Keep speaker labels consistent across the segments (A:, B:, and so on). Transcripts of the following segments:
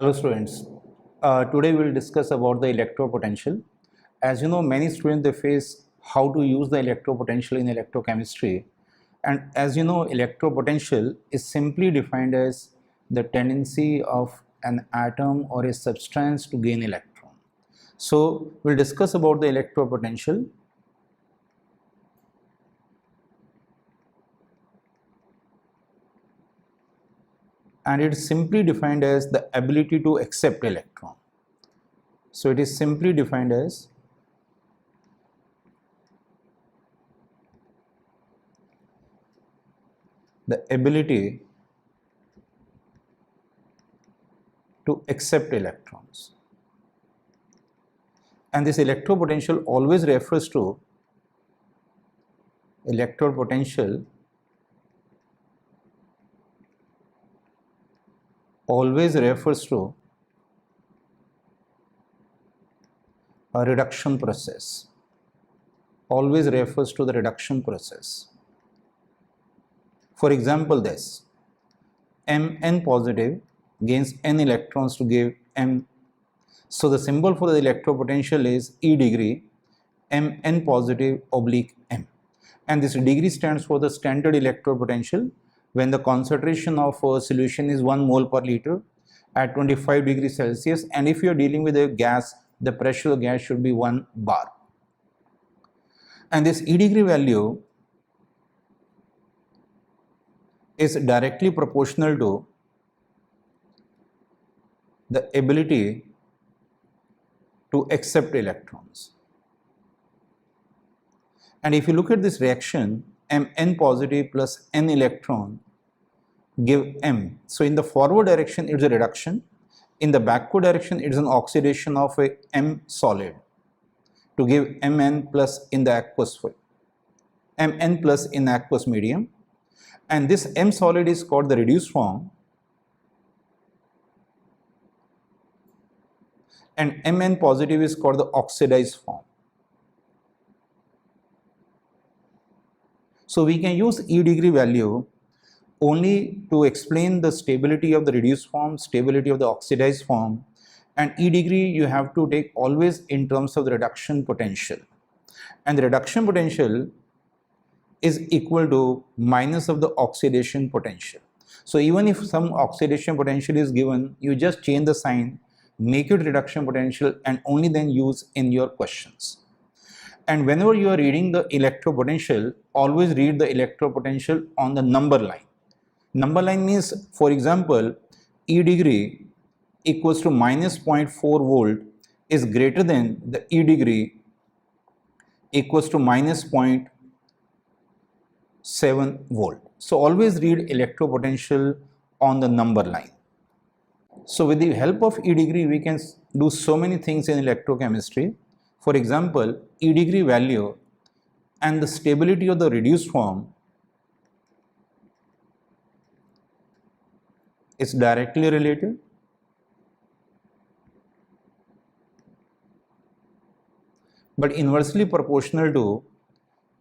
A: Hello students, today we will discuss about the electrode potential. As you know, many students they face how to use the electrode potential in electrochemistry, and as you know, electrode potential is simply defined as the tendency of an atom or a substance to gain electron. So we'll discuss about the electrode potential. And it is simply defined as the ability to accept electron. So it is simply defined as the ability to accept electrons. And this electrode potential always refers to electrode potential always refers to a reduction process, always refers to the reduction process. For example, this Mn positive gains n electrons to give M. So the symbol for the electrode potential is E degree Mn positive oblique M, and this degree stands for the standard electrode potential when the concentration of a solution is 1 mole per liter at 25 degrees Celsius, and if you are dealing with a gas, the pressure of the gas should be 1 bar. And this E degree value is directly proportional to the ability to accept electrons. And if you look at this reaction, Mn positive plus n electron give M. So in the forward direction it is a reduction, in the backward direction it is an oxidation of a M solid to give Mn plus in the aqueous fluid, Mn plus in aqueous medium, and this M solid is called the reduced form, and Mn positive is called the oxidized form. So we can use E degree value only to explain the stability of the reduced form, stability of the oxidized form, and E degree you have to take always in terms of the reduction potential, and the reduction potential is equal to minus of the oxidation potential. So even if some oxidation potential is given, you just change the sign, make it reduction potential, and only then use in your questions. And whenever you are reading the electrode potential, always read the electrode potential on the number line. Number line means, for example, E degree equals to minus 0.4 volt is greater than the E degree equals to minus 0.7 volt. So always read electrode potential on the number line. So with the help of E degree, we can do so many things in electrochemistry. For example, E degree value and the stability of the reduced form is directly related, but inversely proportional to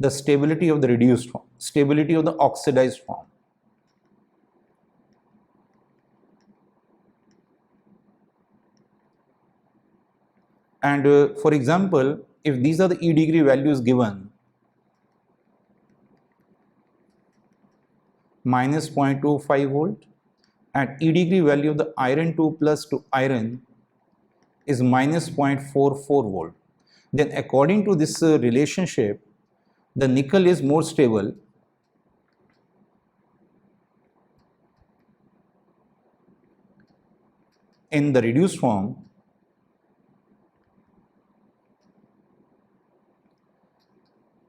A: the stability of the reduced form, stability of the oxidized form. And for example, if these are the E degree values given, minus 0.25 volt, and E degree value of the iron 2 plus to iron is minus 0.44 volt, then according to this relationship, the nickel is more stable in the reduced form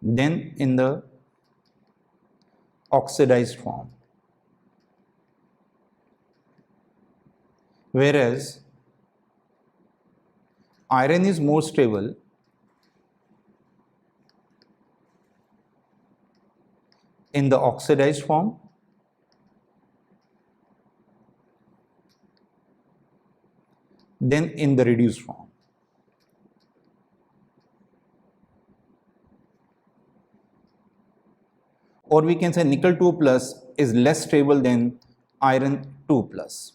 A: than in the oxidized form, whereas iron is more stable in the oxidized form than in the reduced form. Or we can say nickel 2 plus is less stable than iron 2 plus.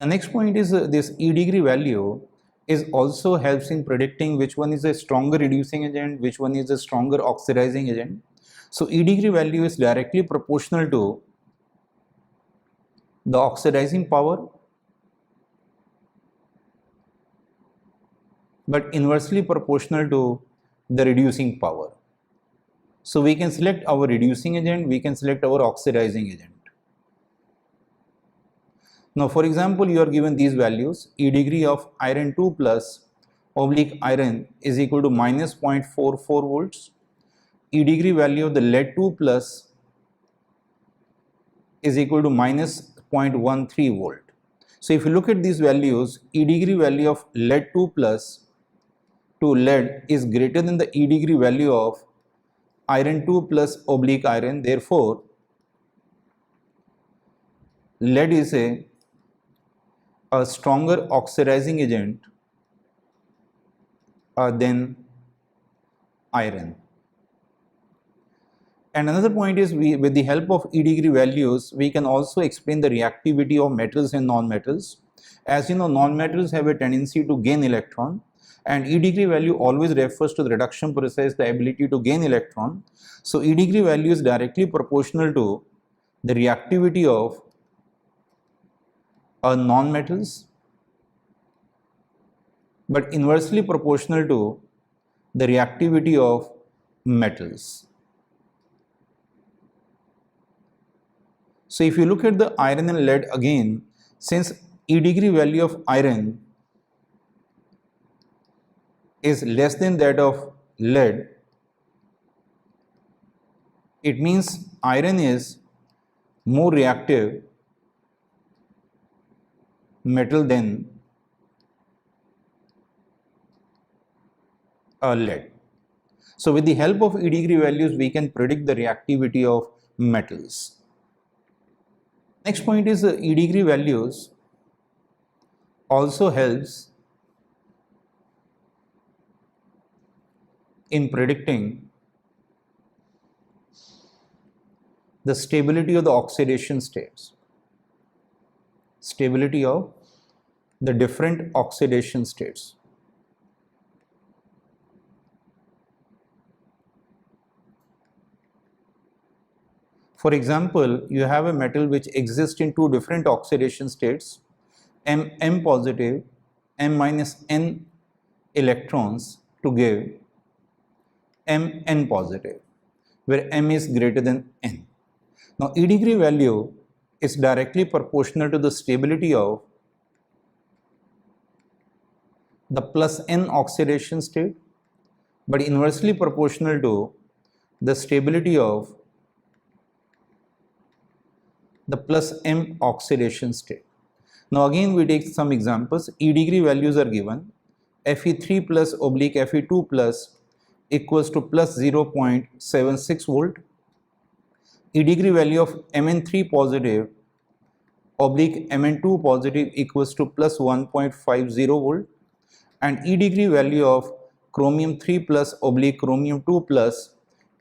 A: The next point is this E degree value is also helps in predicting which one is a stronger reducing agent, which one is a stronger oxidizing agent. So E degree value is directly proportional to the oxidizing power, but inversely proportional to the reducing power. So we can select our reducing agent, we can select our oxidizing agent. Now for example, you are given these values: E degree of iron 2 plus oblique iron is equal to minus 0.44 volts. E degree value of the lead 2 plus is equal to minus 0.13 volt. So if you look at these values, E degree value of lead 2 plus to lead is greater than the E degree value of iron 2 plus oblique iron. Therefore, lead is a stronger oxidizing agent than iron. And another point is, with the help of E degree values, we can also explain the reactivity of metals and non-metals. As you know, non-metals have a tendency to gain electron, and E degree value always refers to the reduction process, the ability to gain electron. So E degree value is directly proportional to the reactivity of non-metals, but inversely proportional to the reactivity of metals. So if you look at the iron and lead again, since E degree value of iron is less than that of lead, it means iron is more reactive metal than lead. So with the help of E degree values, we can predict the reactivity of metals. Next point is E degree values also helps in predicting the stability of the oxidation states, stability of the different oxidation states. For example, you have a metal which exists in two different oxidation states, M positive, M minus N electrons, to give Mn positive, where M is greater than N. Now E degree value is directly proportional to the stability of the plus N oxidation state, but inversely proportional to the stability of the plus M oxidation state. Now again we take some examples. E degree values are given: Fe3 plus oblique Fe2 plus equals to plus 0.76 volt. E degree value of Mn3 positive oblique Mn2 positive equals to plus 1.50 volt, and E degree value of chromium 3 plus oblique chromium 2 plus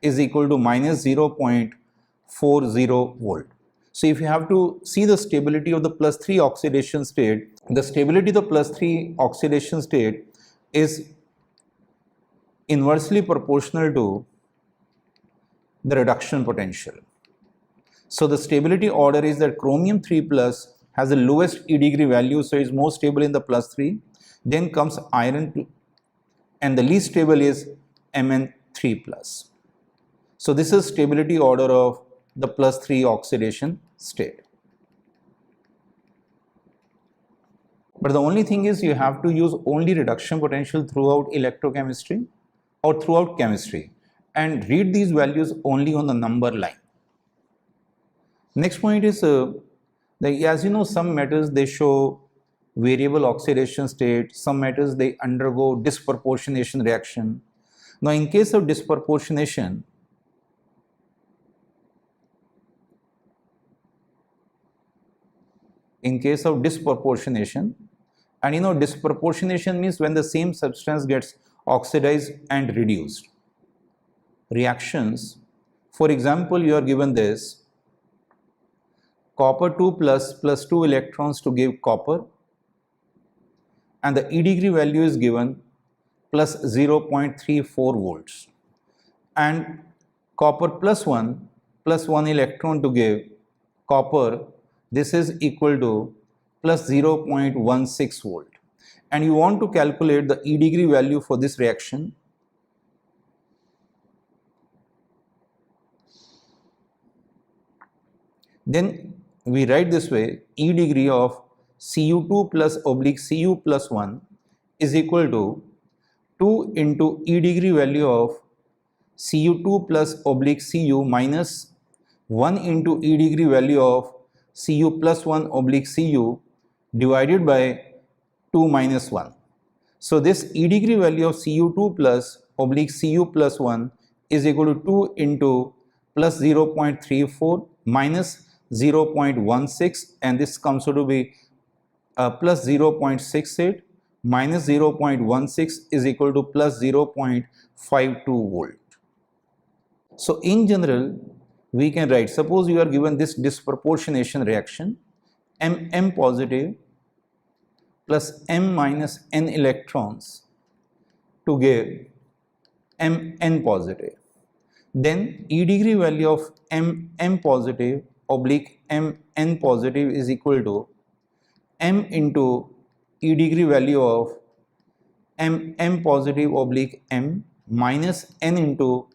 A: is equal to minus 0.40 volt. So if you have to see the stability of the plus 3 oxidation state, the stability of the plus 3 oxidation state is inversely proportional to the reduction potential. So the stability order is that chromium 3 plus has the lowest E degree value, so is more stable in the plus 3. Then comes iron, and the least stable is Mn3 plus. So this is stability order of the plus 3 oxidation state. But the only thing is, you have to use only reduction potential throughout electrochemistry or throughout chemistry, and read these values only on the number line. Next point is, as you know, some metals they show variable oxidation state, some metals they undergo disproportionation reaction. Now in case of disproportionation, and you know, disproportionation means when the same substance gets oxidized and reduced. Reactions, for example, you are given this copper 2 plus 2 electrons to give copper, and the E degree value is given plus 0.34 volts, and copper plus 1 electron to give copper, this is equal to plus 0.16 volt, and you want to calculate the E degree value for this reaction. Then we write this way: E degree of Cu2 plus oblique Cu plus 1 is equal to 2 into E degree value of Cu2 plus oblique Cu minus 1 into E degree value of Cu plus 1 oblique Cu divided by 2 minus 1. So this E degree value of Cu2 plus oblique Cu plus 1 is equal to 2 into plus 0.34 minus 0.16, and this comes out to be plus 0.68 minus 0.16 is equal to plus 0.52 volt. So in general, we can write, suppose you are given this disproportionation reaction, M positive plus M minus N electrons to give Mn positive. Then E degree value of M positive oblique Mn positive is equal to M into E degree value of M positive oblique M minus N into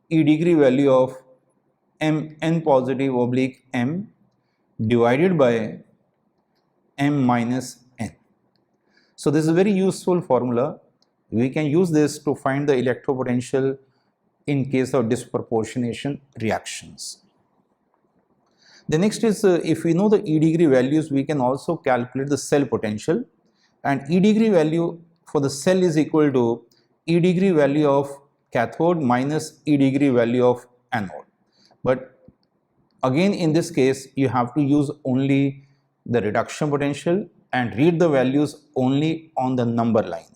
A: E degree value of Mn positive oblique M divided by M minus N. So this is a very useful formula. We can use this to find the electropotential in case of disproportionation reactions. The next is, if we know the E degree values, we can also calculate the cell potential, and E degree value for the cell is equal to E degree value of cathode minus E degree value of anode. But again, in this case, you have to use only the reduction potential and read the values only on the number line.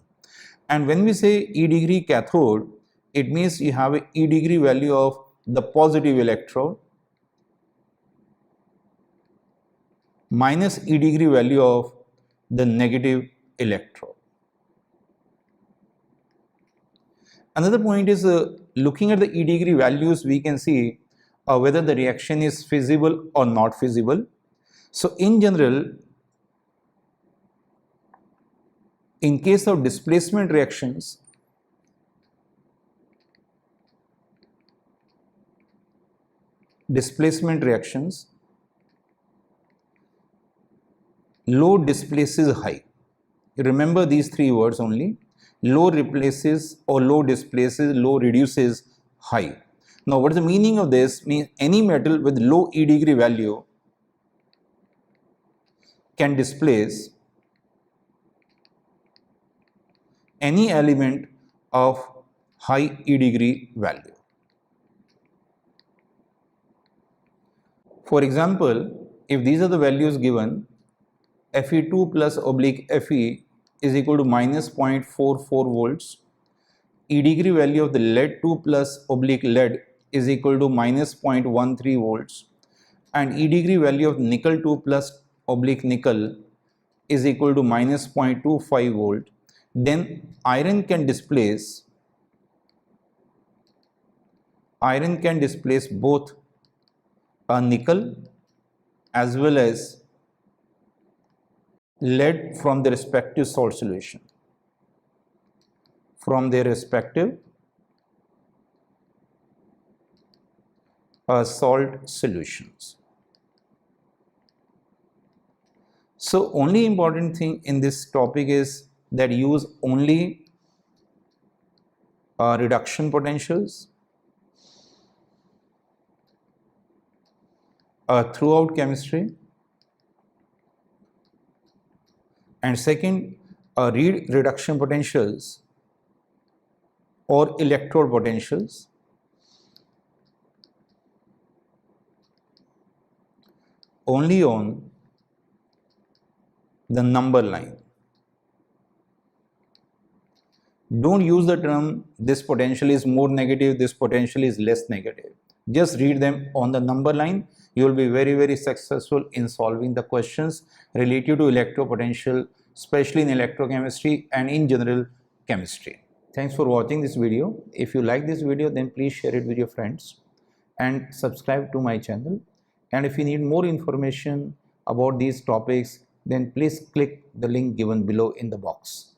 A: And when we say E degree cathode, it means you have a E degree value of the positive electrode minus E degree value of the negative electrode. Another point is, looking at the E degree values, we can see whether the reaction is feasible or not feasible. So in general, in case of displacement reactions, low displaces high. Remember these three words only: low replaces or low displaces, low reduces high. Now what is the meaning of this? Means any metal with low E degree value can displace any element of high E degree value. For example, if these are the values given, Fe2 plus oblique Fe is equal to minus 0.44 volts, E degree value of the lead2 plus oblique lead is equal to minus 0.13 volts, and E degree value of nickel2 plus oblique nickel is equal to minus 0.25 volt, then iron can displace both a nickel as well as lead from their respective salt solution, salt solutions. So only important thing in this topic is that use only reduction potentials throughout chemistry, and second, read reduction potentials or electrode potentials only on the number line. Don't use the term this potential is more negative, this potential is less negative. Just read them on the number line. You will be very, very successful in solving the questions related to electropotential especially in electrochemistry and in general chemistry. Thanks for watching this video. If you like this video, then please share it with your friends and subscribe to my channel. And if you need more information about these topics, then please click the link given below in the box.